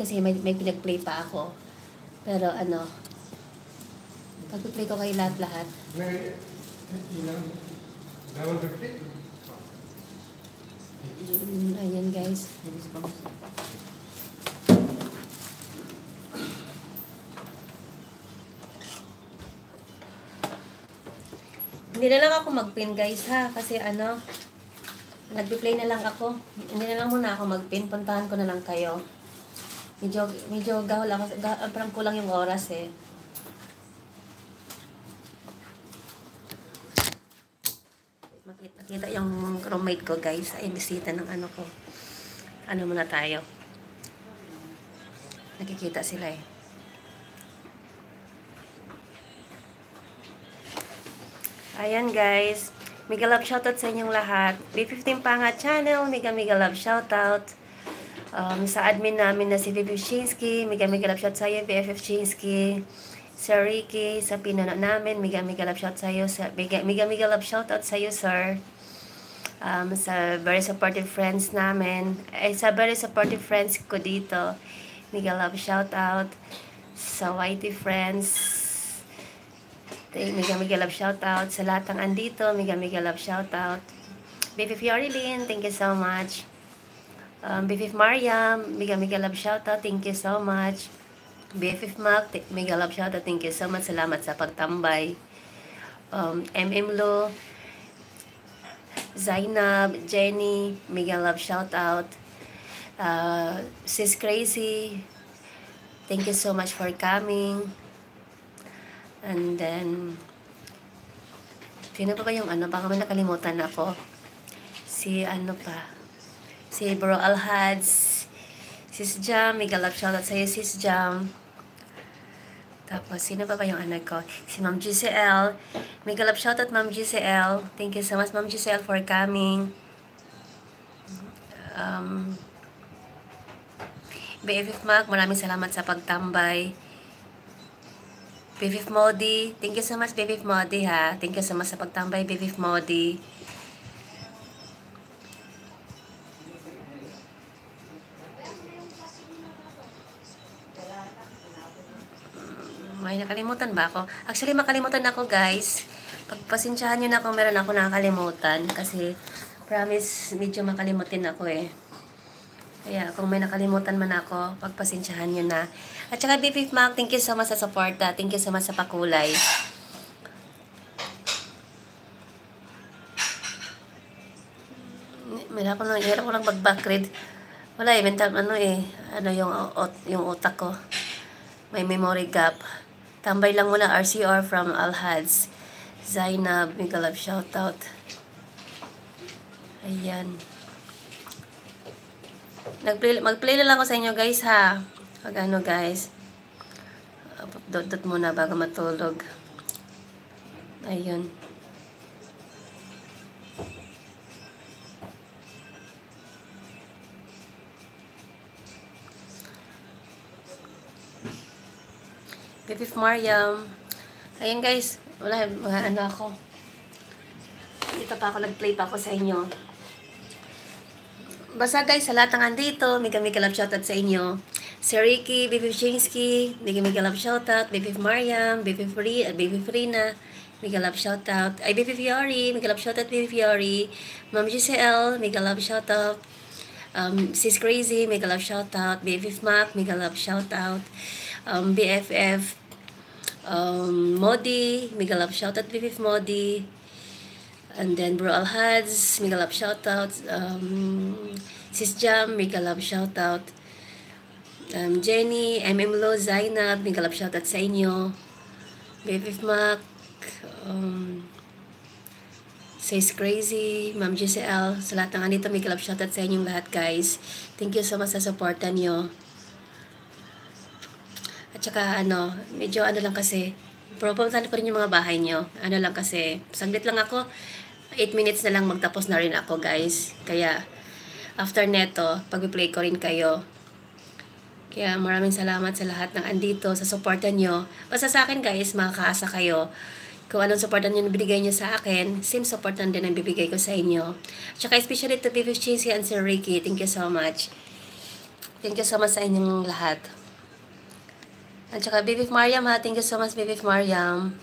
kasi may pinag-play pa ako. Pero ano, pag-play ko kayo lahat-lahat. Ayan guys. Hindi na lang ako mag-pin guys ha. Kasi ano, nag-play na lang ako. Hindi na lang muna ako mag-pin. Puntahan ko na lang kayo. Medyo gahol ako. Parang kulang yung oras eh. Makita yung roommate ko guys. Ay, bisita ng ano ko. Ano muna tayo. Nakikita sila eh. Ayan guys. Mega love shoutout sa inyong lahat. B15 Panga Channel. Mega love shoutout. Sa admin namin na si Vivi Chinsky. Mega love shout sa iyo, BFF Chinsky. Sir Ricky, sa pinano namin. Mega love shout sa iyo. Mega love shoutout sa iyo, sir. Sa very supportive friends namin. Sa very supportive friends ko dito. Mega love shoutout. Sa YT friends. Mega love shoutout sa lahat ng andito. Mega love shoutout. Baby Fiorilyn, thank you so much. BFF Mariam, mega love shoutout, thank you so much. BFF Mac, mega love shoutout, thank you so much. Salamat sa pagtambay. MM Lo, Zainab, Jenny, mega love shoutout. Sis Crazy, thank you so much for coming. And then, sino pa ba yung ano? Baka may nakalimutan ako. Si ano pa? Si Bro Alhads. Sis Jam. Mega love shoutout sa'yo, Sis Jam. Tapos, sino pa ba yung anak ko? Si Ma'am GCL. Mega love shoutout, Ma'am GCL. Thank you so much, Ma'am GCL, for coming. BFF Mac, maraming salamat sa pagtambay. BFF Modi, thank you so much BFF Modi ha. Thank you so much sa pagtambay BFF Modi. May nakalimutan ba ako? Actually makalimutan ako guys. Pagpasensyahan nyo na kung meron ako nakakalimutan. Kasi promise medyo makalimutin ako eh. Kaya kung may nakalimutan man ako, pagpasensyahan nyo na. At saka BFF Mac, thank you so much sa suporta. Thank you so much sa pakulay. Hirap ko lang mag-backread. Wala eh, mental ano eh. Ano yung utak ko. May memory gap. Tambay lang muna RCR from Alhads. Zainab, mega love shoutout. Ayan. Mag-play na lang ako sa inyo guys ha. Pag ano guys. Dot muna bago matulog. Ayun. BFF Mariam. Ayun guys. Wala ano ako. Dito pa ako nag-play pa ako sa inyo. Basta guys, sa lahat ng andito, mega love shoutout sa inyo. Sir Ricky, BFF Chinsky, mega love shoutout. BFF Mariam, BFF Rina, mega love shoutout. Ay, BFF Fiori, mega love shoutout, BFF Fiori. Ma'am GCL, mega love shoutout. Sis Crazy, mega love shoutout. BFF Mac, mega love shoutout. BFF Modi, mega love shoutout, BFF Modi. And then Bro Alhads, mega love shoutout. Sis Jam, mega love shoutout. Jenny, MM Lo, Zainab, mega love shoutout sa inyo. BFF Mac, Sis Crazy, Ma'am GCL, sa lahat ng andito, mega love shoutout sa inyong lahat guys. Thank you so much sa supportan nyo. At saka ano, medyo ano lang kasi, pupuntahan pa rin yung mga bahay nyo. Ano lang kasi, saglit lang ako. 8 minutes na lang magtapos na rin ako guys. Kaya, after neto, pag-play ko rin kayo. Kaya maraming salamat sa lahat ng andito, sa supportan nyo. Basta sa akin guys, makakaasa kayo. Kung anong supportan nyo binigay nyo sa akin, same supportan din ang bibigay ko sa inyo. At saka especially to BFF Chinsky and Sir Ricky, thank you so much. Thank you so much sa inyong lahat. At saka, Baby Mariam ha. Thank you so much, Baby Mariam.